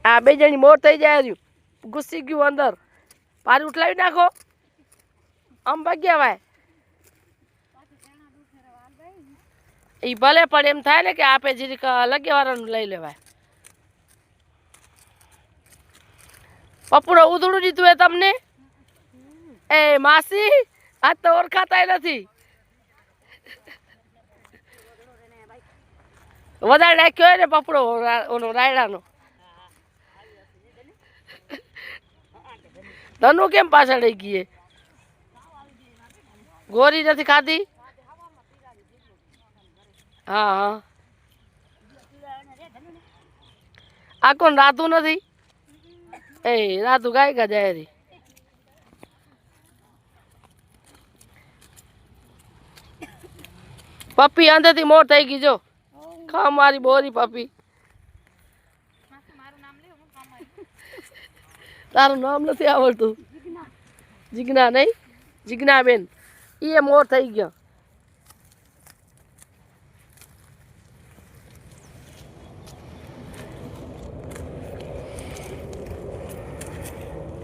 આ બે જણી મોર થઈ જાય રહ્યું ઘૂસી ગયું અંદર પારી ઉઠલાવી નાખો આમ ભાગ્યા ભાઈ એ ભલે પણ એમ થાય ને કે આપે જીરીક લગેવાળાનું લઈ લેવાય પપુડો ઉધડું દીધું એ તમને એ માસી આજ તો ઓળખાતા નથી વધારે નાખ્યો હોય ને પપડો ઓનો રાયડાનો ધનુ કેમ પાછળ રહી ગઈ ગોરી નથી ખાધી હા હા આ કોણ રાધુ નથી એ રાધુ ગાય કા જાય રી પપ્પી અંદરથી મોર થઈ ગઈ જો ખા મારી બોરી પપ્પી તારું નામ નથી આવડતું જીજ્ઞા નહીં જીજ્ઞા બેન એ મોર થઈ ગયો